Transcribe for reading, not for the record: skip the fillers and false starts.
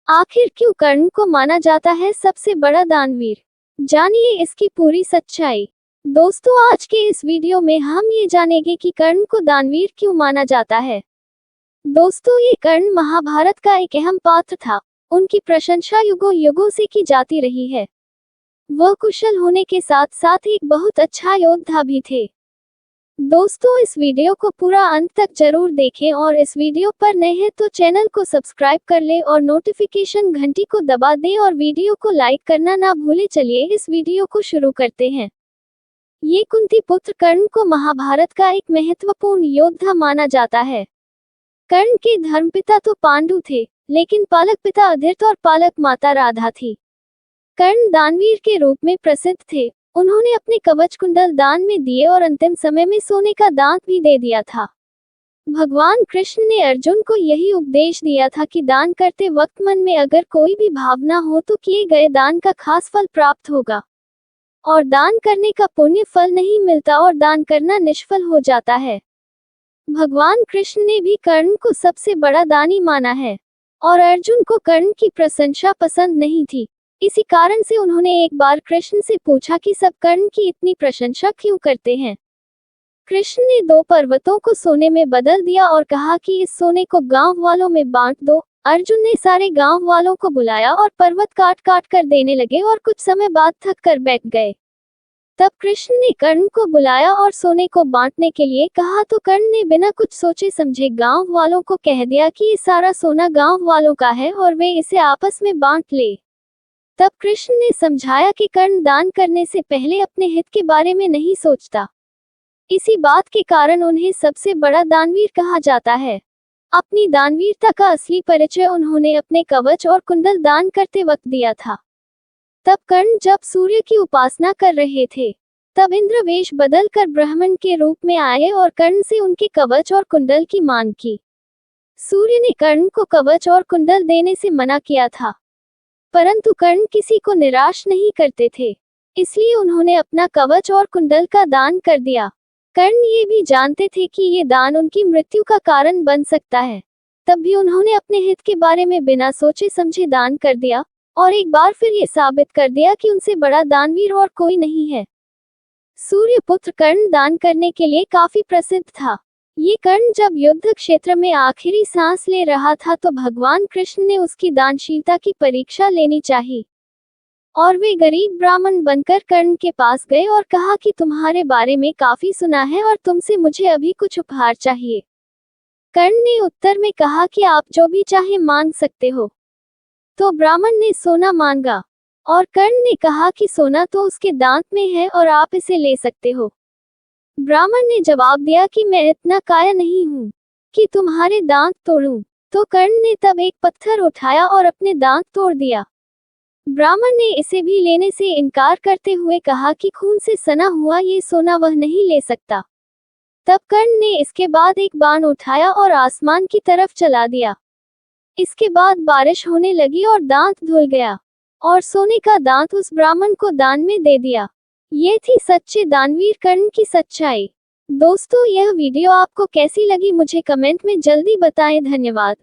आखिर क्यों कर्ण को माना जाता है सबसे बड़ा दानवीर? जानिए इसकी पूरी सच्चाई। दोस्तों, आज के इस वीडियो में हम ये जानेंगे कि कर्ण को दानवीर क्यों माना जाता है। दोस्तों, ये कर्ण महाभारत का एक अहम पात्र था। उनकी प्रशंसा युगों युगों से की जाती रही है। वह कुशल होने के साथ साथ एक बहुत अच्छा योद्धा भी थे। दोस्तों, इस वीडियो को पूरा अंत तक जरूर देखें और इस वीडियो पर नए हैं तो चैनल को सब्सक्राइब कर ले और नोटिफिकेशन घंटी को दबा दें और वीडियो को लाइक करना ना भूले। चलिए इस वीडियो को शुरू करते हैं। ये कुंती पुत्र कर्ण को महाभारत का एक महत्वपूर्ण योद्धा माना जाता है। कर्ण के धर्मपिता तो पांडु थे, लेकिन पालक पिता अधृत और पालक माता राधा थी। कर्ण दानवीर के रूप में प्रसिद्ध थे। उन्होंने अपने कवच कुंडल दान में दिए और अंतिम समय में सोने का दांत भी दे दिया था। भगवान कृष्ण ने अर्जुन को यही उपदेश दिया था कि दान करते वक्त मन में अगर कोई भी भावना हो तो किए गए दान का खास फल प्राप्त होगा, और दान करने का पुण्य फल नहीं मिलता और दान करना निष्फल हो जाता है। भगवान कृष्ण ने भी कर्ण को सबसे बड़ा दानी माना है, और अर्जुन को कर्ण की प्रशंसा पसंद नहीं थी। इसी कारण से उन्होंने एक बार कृष्ण से पूछा कि सब कर्ण की इतनी प्रशंसा क्यों करते हैं। कृष्ण ने 2 पर्वतों को सोने में बदल दिया और कहा कि इस सोने को गांव वालों में बांट दो। अर्जुन ने सारे गांव वालों को बुलाया और पर्वत काट काट कर देने लगे और कुछ समय बाद थक कर बैठ गए। तब कृष्ण ने कर्ण को बुलाया और सोने को बांटने के लिए कहा तो कर्ण ने बिना कुछ सोचे समझे गांव वालों को कह दिया कि ये सारा सोना गांव वालों का है और वे इसे आपस में बांट ले। तब कृष्ण ने समझाया कि कर्ण दान करने से पहले अपने हित के बारे में नहीं सोचता। इसी बात के कारण उन्हें सबसे बड़ा दानवीर कहा जाता है। अपनी दानवीरता का असली परिचय उन्होंने अपने कवच और कुंडल दान करते वक्त दिया था। तब कर्ण जब सूर्य की उपासना कर रहे थे, तब इंद्र वेश बदलकर ब्राह्मण के रूप में आए और कर्ण से उनके कवच और कुंडल की मांग की। सूर्य ने कर्ण को कवच और कुंडल देने से मना किया था, परंतु कर्ण किसी को निराश नहीं करते थे, इसलिए उन्होंने अपना कवच और कुंडल का दान कर दिया। कर्ण ये भी जानते थे कि ये दान उनकी मृत्यु का कारण बन सकता है, तब भी उन्होंने अपने हित के बारे में बिना सोचे समझे दान कर दिया और एक बार फिर ये साबित कर दिया कि उनसे बड़ा दानवीर और कोई नहीं है। सूर्यपुत्र कर्ण दान करने के लिए काफी प्रसिद्ध था। ये कर्ण जब युद्ध क्षेत्र में आखिरी सांस ले रहा था तो भगवान कृष्ण ने उसकी दानशीलता की परीक्षा लेनी चाहिए, और वे गरीब ब्राह्मण बनकर कर्ण के पास गए और कहा कि तुम्हारे बारे में काफी सुना है और तुमसे मुझे अभी कुछ उपहार चाहिए। कर्ण ने उत्तर में कहा कि आप जो भी चाहे मांग सकते हो। तो ब्राह्मण ने सोना मांगा, और कर्ण ने कहा कि सोना तो उसके दांत में है और आप इसे ले सकते हो। ब्राह्मण ने जवाब दिया कि मैं इतना काया नहीं हूँ कि तुम्हारे दांत तोड़ूं। तो कर्ण ने तब एक पत्थर उठाया और अपने दांत तोड़ दिया। ब्राह्मण ने इसे भी लेने से इनकार करते हुए कहा कि खून से सना हुआ ये सोना वह नहीं ले सकता। तब कर्ण ने इसके बाद एक बाण उठाया और आसमान की तरफ चला दिया। इसके बाद बारिश होने लगी और दांत धुल गया, और सोने का दांत उस ब्राह्मण को दान में दे दिया। ये थी सच्चे दानवीर कर्ण की सच्चाई। दोस्तों, यह वीडियो आपको कैसी लगी मुझे कमेंट में जल्दी बताएं। धन्यवाद।